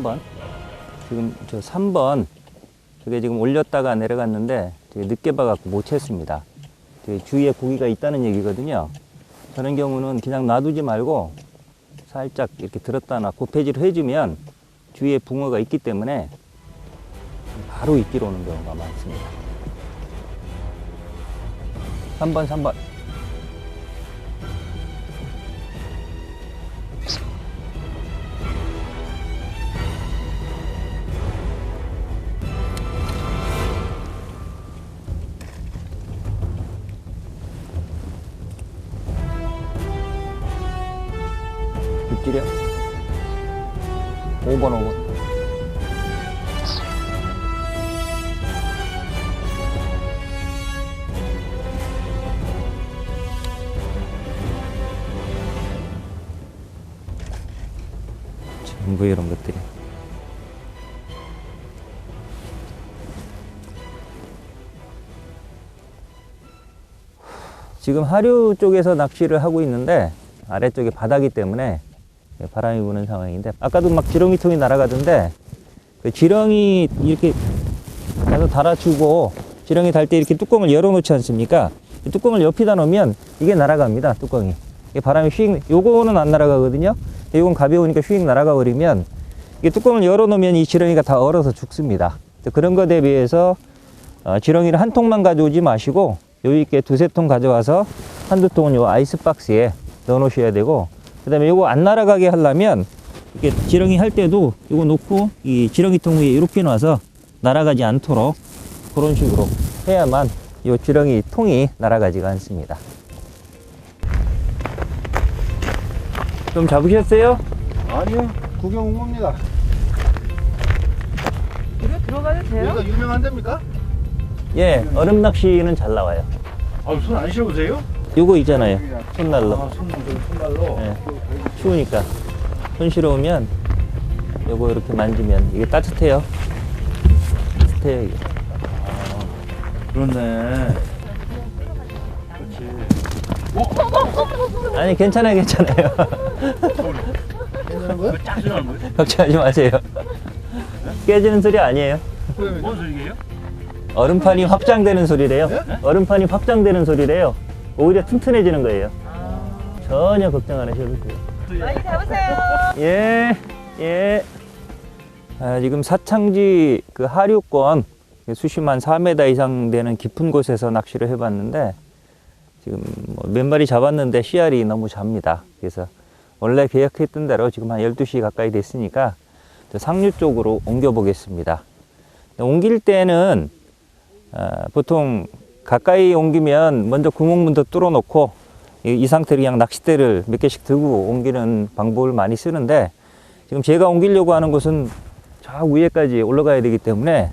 3번. 지금 저 3번 저게 지금 올렸다가 내려갔는데 되게 늦게 봐갖고 못 챘습니다. 되게 주위에 고기가 있다는 얘기거든요. 저런 경우는 그냥 놔두지 말고 살짝 이렇게 들었다 놨고 배지를 해주면 주위에 붕어가 있기 때문에 바로 입질 오는 경우가 많습니다. 3번. 입질이요? 5번. 전부 이런 것들이. 지금 하류 쪽에서 낚시를 하고 있는데 아래쪽에 바다기 때문에 바람이 부는 상황인데, 아까도 막 지렁이통이 날아가던데 그 지렁이 이렇게 가서 달아주고 지렁이 달 때 이렇게 뚜껑을 열어놓지 않습니까? 이 뚜껑을 옆에다 놓으면 이게 날아갑니다. 뚜껑이. 이게 바람이 휙, 요거는 안 날아가거든요. 이건 가벼우니까 휙 날아가 버리면 이게 뚜껑을 열어놓으면 이 지렁이가 다 얼어서 죽습니다. 그런 것에 비해서 지렁이를 한 통만 가져오지 마시고 여유있게 두세 통 가져와서 한두 통은 요 아이스박스에 넣어 놓으셔야 되고, 그 다음에 요거 안 날아가게 하려면 이렇게 지렁이 할 때도 요거 놓고 이 지렁이통 위에 이렇게 놔서 날아가지 않도록 그런 식으로 해야만 요 지렁이 통이 날아가지가 않습니다. 좀 잡으셨어요? 아니요, 구경 온 겁니다. 이거 들어가도 돼요? 여기가 유명한 데입니까? 예, 얼음 낚시는 잘 나와요. 아, 손 안 씻어보세요? 요거 있잖아요. 손난로. 아, 손난로. 예, 추우니까. 손 시려우면 요거 이렇게 만지면 이게 따뜻해요. 따뜻해요, 이게. 아, 그렇네. 그렇지. 아니, 괜찮아요. 괜찮은 거야? 짜증나는 거야? 걱정하지 마세요. 깨지는 소리 아니에요. 뭔 소리예요? 얼음판이 확장되는 소리래요. 얼음판이 확장되는 소리래요. 오히려 튼튼해지는 거예요. 전혀 걱정 안 하셔도 돼요. 많이 잡으세요. 예. 지금 사창지 그 하류권 수심한 4m 이상 되는 깊은 곳에서 낚시를 해봤는데, 지금 몇 마리 잡았는데 씨알이 너무 잡니다. 그래서 원래 계획했던 대로 지금 한 12시 가까이 됐으니까 상류 쪽으로 옮겨 보겠습니다. 옮길 때는 보통 가까이 옮기면 먼저 구멍문도 뚫어 놓고 이 상태로 그냥 낚싯대를 몇 개씩 들고 옮기는 방법을 많이 쓰는데, 지금 제가 옮기려고 하는 곳은 저 위에까지 올라가야 되기 때문에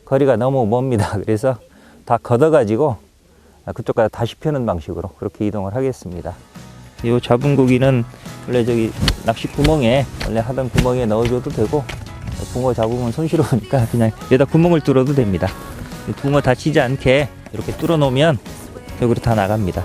거리가 너무 멉니다. 그래서 다 걷어 가지고 그쪽까지 다시 펴는 방식으로 그렇게 이동을 하겠습니다. 이 잡은 고기는 원래 저기 낚시 구멍에, 원래 하던 구멍에 넣어줘도 되고, 붕어 잡으면 손시러우니까 그냥 여기다 구멍을 뚫어도 됩니다. 붕어 다치지 않게 이렇게 뚫어 놓으면 여기로 다 나갑니다.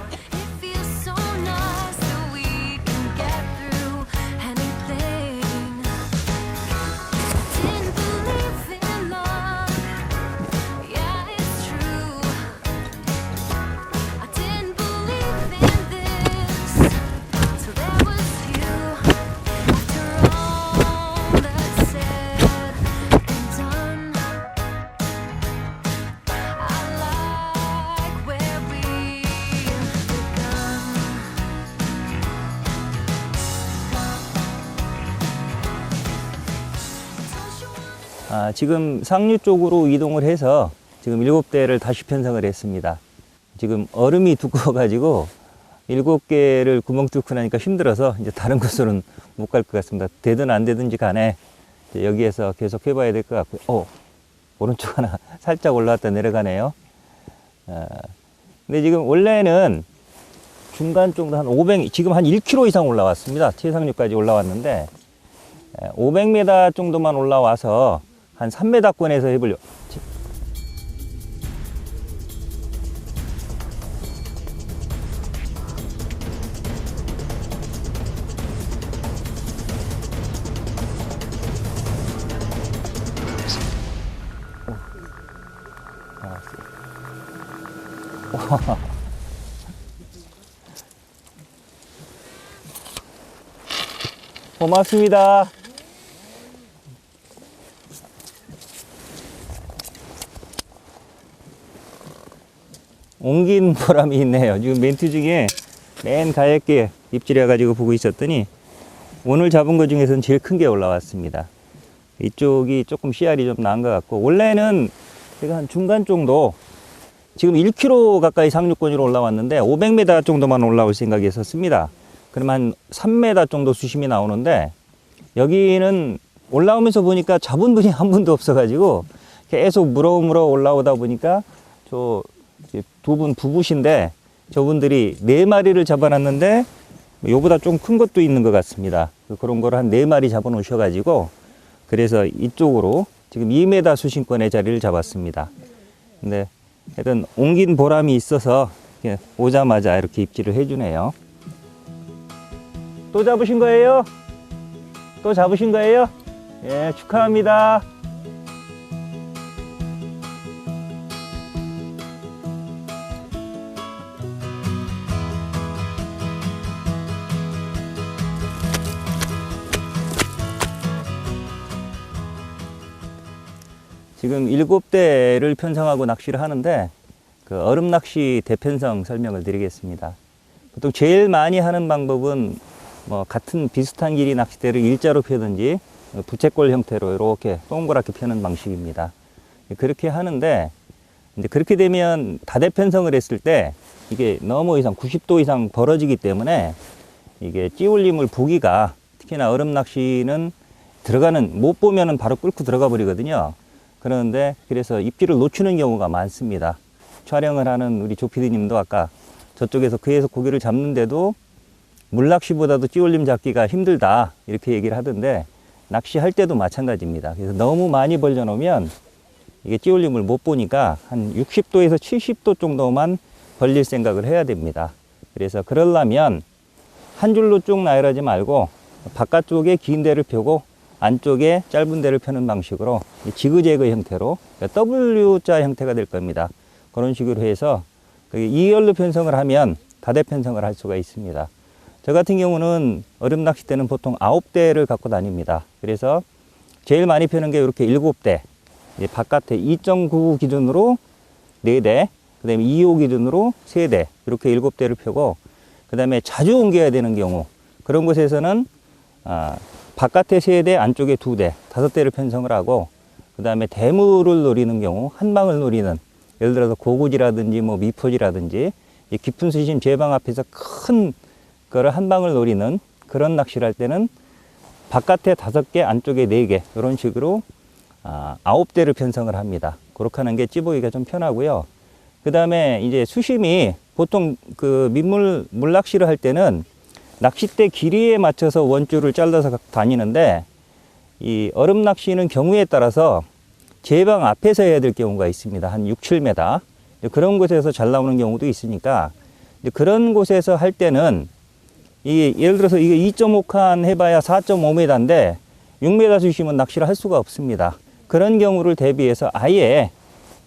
지금 상류 쪽으로 이동을 해서 지금 7대를 다시 편성을 했습니다. 지금 얼음이 두꺼워가지고 7개를 구멍 뚫고 나니까 힘들어서 이제 다른 곳으로는 못 갈 것 같습니다. 되든 안 되든지 간에 여기에서 계속 해봐야 될 것 같고요. 오른쪽 하나 살짝 올라왔다 내려가네요. 근데 지금 원래는 중간 정도 한 500, 지금 한 1km 이상 올라왔습니다. 최상류까지 올라왔는데 500m 정도만 올라와서 한 3m권에서 해보려고. 고맙습니다. 옮긴 보람이 있네요. 지금 멘트 중에 맨 가볍게 입질해가지고 보고 있었더니 오늘 잡은 것 중에서는 제일 큰 게 올라왔습니다. 이쪽이 조금 씨알이 좀 나은 것 같고, 원래는 제가 한 중간 정도, 지금 1kg 가까이 상류권으로 올라왔는데 500m 정도만 올라올 생각이었습니다. 그러면 한 3m 정도 수심이 나오는데, 여기는 올라오면서 보니까 잡은 분이 한 분도 없어가지고 계속 물어 올라오다 보니까 저 두 분 부부신데 저분들이 4마리를 잡아놨는데 요보다 좀 큰 것도 있는 것 같습니다. 그런 걸 한 4마리 잡아 놓으셔가지고, 그래서 이쪽으로 지금 2m 수심권의 자리를 잡았습니다. 근데 하여튼 옮긴 보람이 있어서 오자마자 이렇게 입질을 해주네요. 또 잡으신 거예요? 또 잡으신 거예요? 예, 축하합니다. 지금 7대를 편성하고 낚시를 하는데, 그 얼음 낚시 대편성 설명을 드리겠습니다. 보통 제일 많이 하는 방법은 뭐 같은 비슷한 길이 낚싯대를 일자로 펴든지 부채꼴 형태로 이렇게 동그랗게 펴는 방식입니다. 그렇게 하는데, 이제 그렇게 되면 다대편성을 했을 때 이게 너무 이상 90도 이상 벌어지기 때문에 이게 찌울림을 보기가, 특히나 얼음 낚시는 못 보면은 바로 끓고 들어가 버리거든요. 그런데 그래서 입질을 놓치는 경우가 많습니다. 촬영을 하는 우리 조피디님도 아까 저쪽에서 그에서 고기를 잡는데도 물낚시보다도 찌울림 잡기가 힘들다 이렇게 얘기를 하던데, 낚시할 때도 마찬가지입니다. 그래서 너무 많이 벌려놓으면 이게 찌울림을 못 보니까 한 60도에서 70도 정도만 벌릴 생각을 해야 됩니다. 그래서 그러려면 한 줄로 쭉 나열하지 말고 바깥쪽에 긴 데를 펴고 안쪽에 짧은 데를 펴는 방식으로 지그재그 형태로 W자 형태가 될 겁니다. 그런 식으로 해서 2열로 편성을 하면 다대 편성을 할 수가 있습니다. 저 같은 경우는 얼음 낚싯대는 보통 9대를 갖고 다닙니다. 그래서 제일 많이 펴는 게 이렇게 7대, 바깥에 2.9 기준으로 4대, 그 다음에 2호 기준으로 3대, 이렇게 7대를 펴고, 그 다음에 자주 옮겨야 되는 경우, 그런 곳에서는 바깥에 3대, 안쪽에 2대, 5대를 편성을 하고, 그 다음에 대물을 노리는 경우, 한 방을 노리는, 예를 들어서 고구지라든지 뭐 미포지라든지 이 깊은 수심 제방 앞에서 큰 거를 한 방을 노리는 그런 낚시를 할 때는 바깥에 5개, 안쪽에 4개, 이런 식으로 9대를 편성을 합니다. 그렇게 하는 게 찌보기가 좀 편하고요. 그 다음에 이제 수심이 보통 그 물낚시를 할 때는 낚싯대 길이에 맞춰서 원줄을 잘라서 다니는데, 이 얼음 낚시는 경우에 따라서 제방 앞에서 해야 될 경우가 있습니다. 한 6, 7m. 그런 곳에서 잘 나오는 경우도 있으니까, 그런 곳에서 할 때는 예를 들어서 이게 2.5칸 해봐야 4.5m인데 6m 수심은 낚시를 할 수가 없습니다. 그런 경우를 대비해서 아예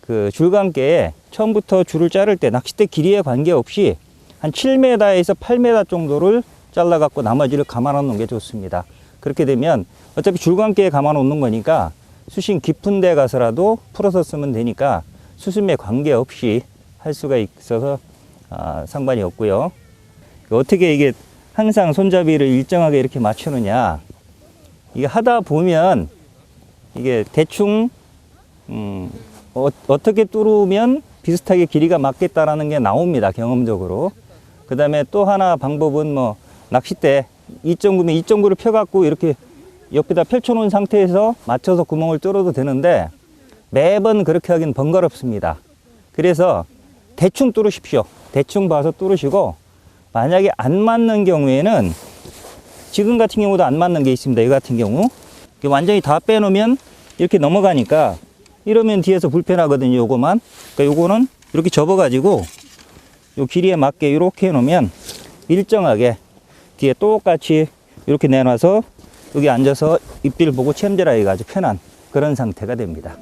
그 줄감개에 처음부터 줄을 자를 때 낚싯대 길이에 관계없이 한 7m에서 8m 정도를 잘라 갖고 나머지를 감아 놓는 게 좋습니다. 그렇게 되면 어차피 줄감개에 감아 놓는 거니까 수심 깊은 데 가서라도 풀어서 쓰면 되니까 수심에 관계없이 할 수가 있어서 상관이 없고요. 어떻게 이게 항상 손잡이를 일정하게 이렇게 맞추느냐, 이게 하다 보면 이게 대충 어떻게 뚫으면 비슷하게 길이가 맞겠다라는 게 나옵니다, 경험적으로. 그 다음에 또 하나 방법은 뭐 낚싯대 2.9면 2.9를 펴갖고 이렇게 옆에다 펼쳐놓은 상태에서 맞춰서 구멍을 뚫어도 되는데, 매번 그렇게 하긴 번거롭습니다. 그래서 대충 뚫으십시오. 대충 봐서 뚫으시고, 만약에 안 맞는 경우에는, 지금 같은 경우도 안 맞는 게 있습니다. 이 같은 경우 완전히 다 빼놓으면 이렇게 넘어가니까 이러면 뒤에서 불편하거든요. 요거만. 그러니까 요거는 이렇게 접어 가지고 요 길이에 맞게 이렇게 해놓으면 일정하게 뒤에 똑같이 이렇게 내놔서 여기 앉아서 입질 보고 챔질하기가 아주 편한 그런 상태가 됩니다.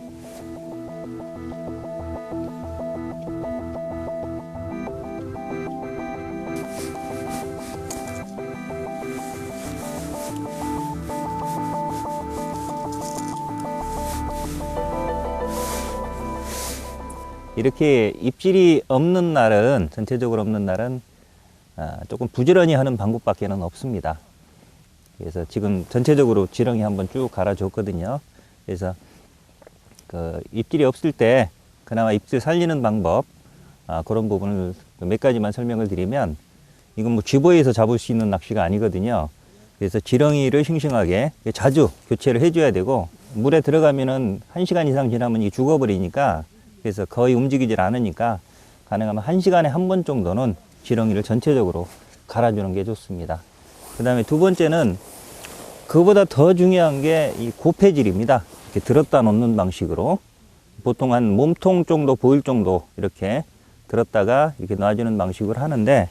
이렇게 입질이 없는 날은, 전체적으로 없는 날은 조금 부지런히 하는 방법밖에는 없습니다. 그래서 지금 전체적으로 지렁이 한번 쭉 갈아줬거든요. 그래서 그 입질이 없을 때 그나마 입질 살리는 방법, 그런 부분을 몇 가지만 설명을 드리면, 이건 뭐 쥐보에서 잡을 수 있는 낚시가 아니거든요. 그래서 지렁이를 싱싱하게 자주 교체를 해줘야 되고, 물에 들어가면은 1시간 이상 지나면 이 죽어버리니까, 그래서 거의 움직이질 않으니까 가능하면 1시간에 한 번 정도는 지렁이를 전체적으로 갈아주는 게 좋습니다. 그 다음에 두 번째는 그보다 더 중요한 게 이 고폐질입니다. 이렇게 들었다 놓는 방식으로 보통 한 몸통 정도 보일 정도 이렇게 들었다가 이렇게 놔주는 방식으로 하는데,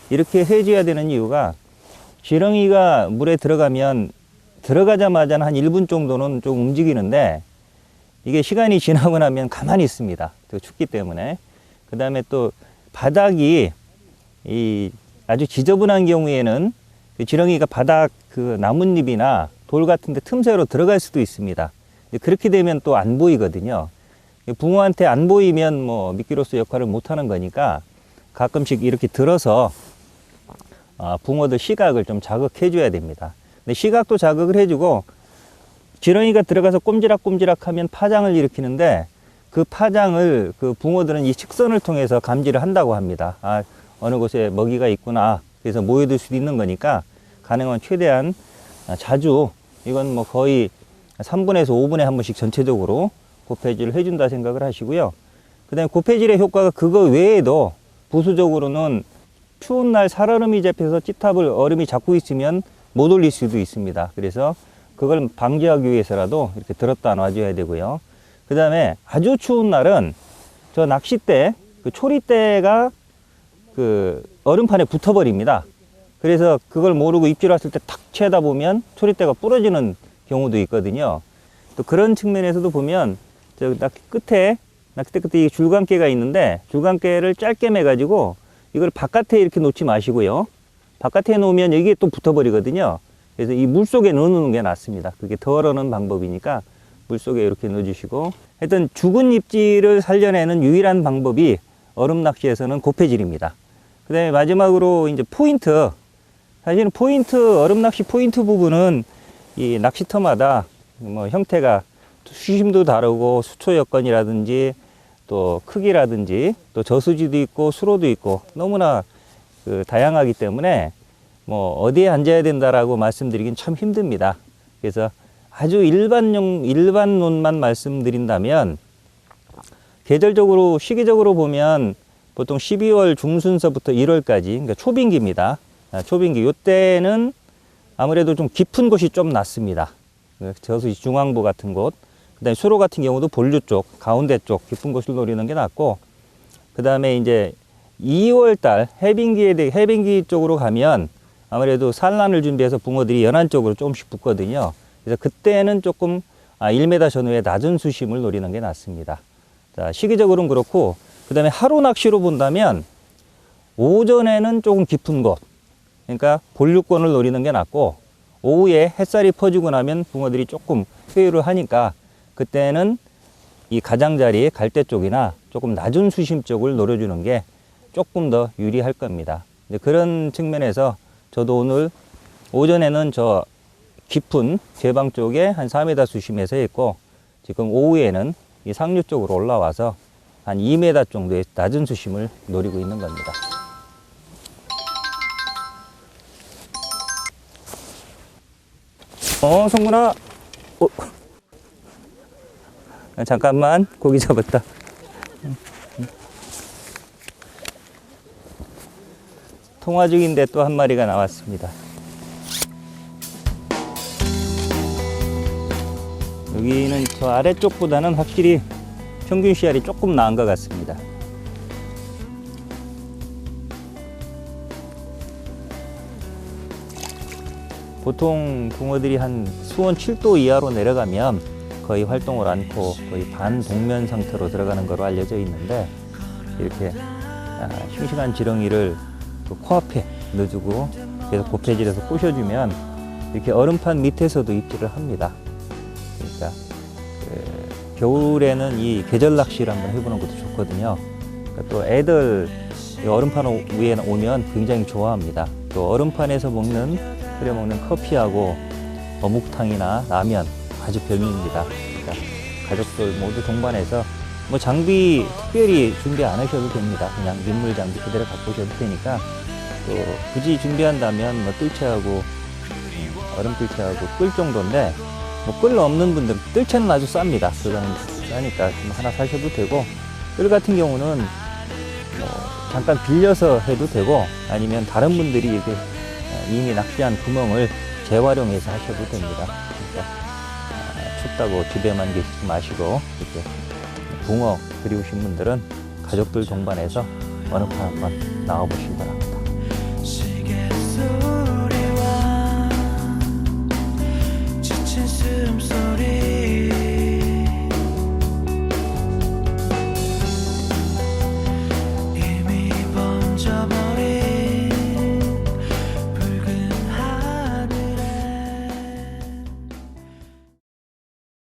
이렇게 해줘야 되는 이유가 지렁이가 물에 들어가면 들어가자마자 한 1분 정도는 좀 움직이는데, 이게 시간이 지나고 나면 가만히 있습니다. 춥기 때문에. 그 다음에 또 바닥이 이 아주 지저분한 경우에는 그 지렁이가 바닥 그 나뭇잎이나 돌 같은 데 틈새로 들어갈 수도 있습니다. 그렇게 되면 또 안 보이거든요. 붕어한테 안 보이면 뭐 미끼로서 역할을 못 하는 거니까 가끔씩 이렇게 들어서 붕어들 시각을 좀 자극해 줘야 됩니다. 근데 시각도 자극을 해주고, 지렁이가 들어가서 꼼지락꼼지락 하면 파장을 일으키는데, 그 파장을 그 붕어들은 이 식선을 통해서 감지를 한다고 합니다. 어느 곳에 먹이가 있구나. 그래서 모여들 수도 있는 거니까 가능한 최대한 자주, 이건 뭐 거의 3분에서 5분에 한 번씩 전체적으로 고폐질을 해준다 생각을 하시고요. 그 다음에 고폐질의 효과가 그거 외에도 부수적으로는 추운 날 살얼음이 잡혀서 찌탑을 얼음이 잡고 있으면 못 올릴 수도 있습니다. 그래서 그걸 방지하기 위해서라도 이렇게 들었다 놔줘야 되고요. 그 다음에 아주 추운 날은 저 낚싯대, 그 초리대가 그 얼음판에 붙어버립니다. 그래서 그걸 모르고 입질 왔을 때 탁 채다 보면 초리대가 부러지는 경우도 있거든요. 또 그런 측면에서도 보면 저 낚싯대 끝에 이 줄감개가 있는데, 줄감개를 짧게 매가지고 이걸 바깥에 이렇게 놓지 마시고요. 바깥에 놓으면 여기에 또 붙어버리거든요. 그래서 이 물속에 넣어놓는 게 낫습니다. 그게 덜어는 방법이니까 물속에 이렇게 넣어주시고, 하여튼 죽은 입질을 살려내는 유일한 방법이 얼음 낚시에서는 고폐질입니다. 그 다음에 마지막으로 이제 포인트. 사실은 얼음 낚시 포인트 부분은 이 낚시터마다 뭐 형태가 수심도 다르고 수초 여건이라든지 또 크기라든지 또 저수지도 있고 수로도 있고 너무나 그 다양하기 때문에 뭐 어디에 앉아야 된다라고 말씀드리긴 참 힘듭니다. 그래서 아주 일반론만 말씀드린다면, 계절적으로 시기적으로 보면 보통 12월 중순서부터 1월까지, 그러니까 초빙기입니다. 초빙기 요때는 아무래도 좀 깊은 곳이 좀 낫습니다. 저수지 중앙부 같은 곳, 그 다음에 수로 같은 경우도 본류 쪽, 가운데 쪽 깊은 곳을 노리는 게 낫고, 그 다음에 이제 2월달 해빙기 쪽으로 가면 아무래도 산란을 준비해서 붕어들이 연안 쪽으로 조금씩 붙거든요. 그래서 그때는 조금 1m 전후의 낮은 수심을 노리는 게 낫습니다. 자, 시기적으로는 그렇고, 그 다음에 하루 낚시로 본다면 오전에는 조금 깊은 곳, 그러니까 본류권을 노리는 게 낫고, 오후에 햇살이 퍼지고 나면 붕어들이 조금 회유를 하니까 그때는 이 가장자리 갈대 쪽이나 조금 낮은 수심 쪽을 노려주는 게 조금 더 유리할 겁니다. 그런 측면에서 저도 오늘 오전에는 저 깊은 제방 쪽에 한 4m 수심에서 했고, 지금 오후에는 이 상류 쪽으로 올라와서 한 2m 정도의 낮은 수심을 노리고 있는 겁니다. 성군아. 잠깐만, 고기 잡았다. 통화 중인데 또 한 마리가 나왔습니다. 여기는 저 아래쪽보다는 확실히 평균 씨알이 조금 나은 것 같습니다. 보통 붕어들이 한 수온 7도 이하로 내려가면 거의 활동을 않고 거의 반동면 상태로 들어가는 것으로 알려져 있는데, 이렇게 싱싱한 지렁이를 또 코앞에 넣어주고 계속 고폐질해서 꼬셔주면 이렇게 얼음판 밑에서도 입질을 합니다. 그러니까 겨울에는 이 계절 낚시를 한번 해보는 것도 좋거든요. 그러니까 또 애들 이 얼음판 위에 오면 굉장히 좋아합니다. 또 얼음판에서 끓여 먹는 커피하고 어묵탕이나 라면 아주 별미입니다. 그러니까 가족들 모두 동반해서 뭐 장비 특별히 준비 안 하셔도 됩니다. 그냥 민물 장비 그대로 갖고 오셔도 되니까 또 굳이 준비한다면 뭐 뜰채하고 얼음 뜰채하고 끌 정도인데 뭐 끌 없는 분들 뜰채는 아주 쌉니다. 그거는 싸니까 좀 하나 사셔도 되고 끌 같은 경우는 뭐 잠깐 빌려서 해도 되고 아니면 다른 분들이 이렇게 이미 낚시한 구멍을 재활용해서 하셔도 됩니다. 그러니까 춥다고 집에만 계시지 마시고 이렇게 붕어 그리우신 분들은 가족들 동반해서 얼음판 한번 나와보시기 바랍니다. 시계 소리와 지친 숨 속